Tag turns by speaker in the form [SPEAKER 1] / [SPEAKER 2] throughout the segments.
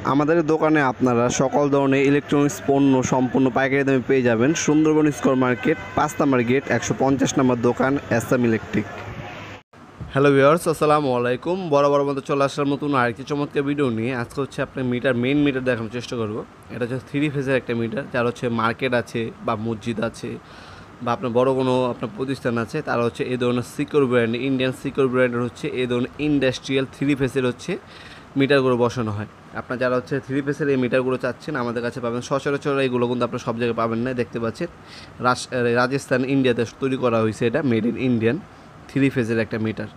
[SPEAKER 1] আমাদের দোকানে আপনারা সকল ধরনের ইলেকট্রনিক্স পণ্য সম্পূর্ণ পাইকারি দামে পেয়ে যাবেন। সুন্দরবন স্কোয়ার মার্কেট 5 নম্বর গেট 150 নম্বর দোকান এসএম ইলেকট্রিক। হ্যালো ভিউয়ার্স, আসসালামু আলাইকুম। বরাবর মতো চলে আসার নতুন আরেকটি চমৎকার ভিডিও নিয়ে আজকে হচ্ছে আপনার মেইন মিটার দেখানোর চেষ্টা করব। এটা হচ্ছে 3 ফেজের একটা মিটার, যার হচ্ছে মার্কেট আছে বা মসজিদ আছে বা আপনার বড় কোনো আপনার প্রতিষ্ঠান আছে, তারা হচ্ছে এই ধরনের সিকিউর ব্র্যান্ড, ইন্ডিয়ান সিকিউর ব্র্যান্ডের হচ্ছে এই ধরনের ইন্ডাস্ট্রিয়াল 3 ফেজের হচ্ছে মিটারগুলো বসানো হয়। আপনার যারা হচ্ছে 3 ফেজের এই মিটারগুলো চাচ্ছেন আমাদের কাছে পাবেন। সচরাচর এইগুলো কিন্তু আপনার সব জায়গায় পাবেন না, দেখতে পাচ্ছেন রাজস্থান ইন্ডিয়াতে তৈরি করা হয়েছে। এটা মেড ইন ইন্ডিয়ান 3 ফেজের একটা মিটার।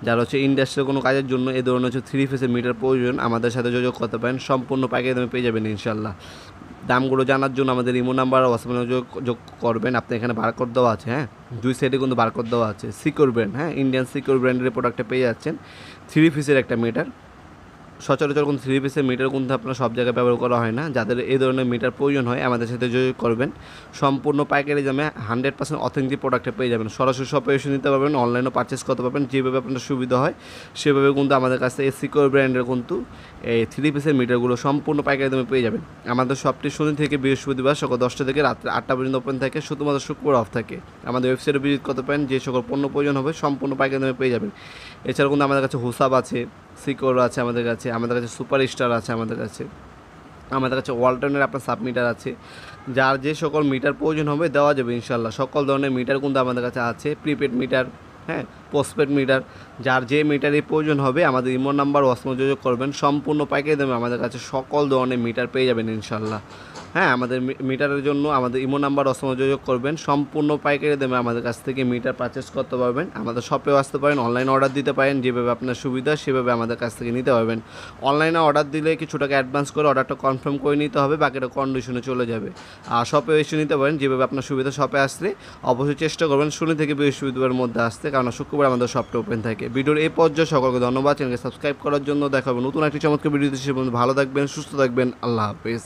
[SPEAKER 1] যারা হচ্ছে ইন্ডাস্ট্রিয়াল কোনো কাজের জন্য এই ধরনের হচ্ছে 3 ফেজের মিটার প্রয়োজন, আমাদের সাথে যোগাযোগ করতে পারেন। সম্পূর্ণ পাইকারি দামে পেয়ে যাবেন ইনশাল্লাহ। দামগুলো জানার জন্য আমাদের ইমো নাম্বার হোয়াটসঅ্যাপে যোগ করবেন। আপনি এখানে বারকোড দেওয়া আছে, হ্যাঁ, দুই সাইডে কিন্তু বারকোড দেওয়া আছে। সিকিউর ব্র্যান্ড, হ্যাঁ, ইন্ডিয়ান সিকিউর ব্র্যান্ডের প্রোডাক্টটা পেয়ে যাচ্ছেন। 3 ফেজের একটা মিটার। সচরাচর কিন্তু 3 ফেজের মিটার কিন্তু আপনার সব জায়গায় ব্যবহার করা হয় না। যাদের এই ধরনের মিটার প্রয়োজন হয় আমাদের সাথে যোগাযোগ করবেন। সম্পূর্ণ পাইকারি দামে 100% অথেন্টিক প্রোডাক্টে পেয়ে যাবেন। সরাসরি শপে এসে নিতে পারবেন, অনলাইনেও পারচেস করতে পারবেন। যেভাবে আপনার সুবিধা হয় সেভাবে কিন্তু আমাদের কাছে এই সিকিউর ব্র্যান্ডের কিন্তু এই 3 ফেজের মিটারগুলো সম্পূর্ণ পাইকারি দামে পেয়ে যাবেন। আমাদের শপটি শনি থেকে বৃহস্পতিবার সকাল 10টা থেকে রাত্রে 8টা পর্যন্ত ওপেন থাকে, শুধুমাত্র শুক্রবার অফ থাকে। আমাদের ওয়েবসাইটে ভিজিট করতে পারেন। যে সকল পণ্য প্রয়োজন হবে সম্পূর্ণ পাইকারি দামে পেয়ে যাবেন। এছাড়াও কিন্তু আমাদের কাছে হুসাব আছে, সিকিউর আছে আমাদের কাছে সুপার স্টার আছে আমাদের কাছে ওয়ালটনের আপনার সাবমিটার আছে। যার যে সকল মিটার প্রয়োজন হবে দেওয়া যাবে ইনশাল্লাহ। সকল ধরনের মিটার কিন্তু আমাদের কাছে আছে, প্রিপেড মিটার, হ্যাঁ, পোস্টপেড মিটার। যার যে মিটারের প্রয়োজন হবে আমাদের ইমো নাম্বার হোয়াটসঅ্যাপে যোগাযোগ করবেন। সম্পূর্ণ পাইকারি দামে আমাদের কাছে সকল ধরনের মিটার পেয়ে যাবেন ইনশাল্লাহ। হ্যাঁ, আমাদের মিটারের জন্য আমাদের ইমো নাম্বার হোয়াটসঅ্যাপে যোগাযোগ করবেন। সম্পূর্ণ পাইকারি দামে আমাদের কাছ থেকে মিটার পারচেস করতে পারবেন। আমাদের শপেও আসতে পারেন, অনলাইনে অর্ডার দিতে পারেন। যেভাবে আপনার সুবিধা সেভাবে আমাদের কাছ থেকে নিতে পারবেন। অনলাইনে অর্ডার দিলে কিছু টাকা অ্যাডভান্স করে অর্ডারটা কনফার্ম করে নিতে হবে, বাকিটা কন্ডিশনে চলে যাবে। আর শপে এসে নিতে পারেন, যেভাবে আপনার সুবিধা। শপে আসলে অবশ্যই চেষ্টা করবেন শনি থেকে বৃহস্পতিবারের মধ্যে আসতে, কারণ শুক্রবার আমাদের শপটা ওপেন থাকে। ভিডিওর এই পর্যায়ে সকলকে ধন্যবাদ। চ্যানেলকে সাবস্ক্রাইব করার জন্য। দেখা হবে নতুন একটি চমৎকার ভিডিওতে। সে পর্যন্ত ভালো থাকবেন, সুস্থ থাকবেন। আল্লাহ হাফেজ।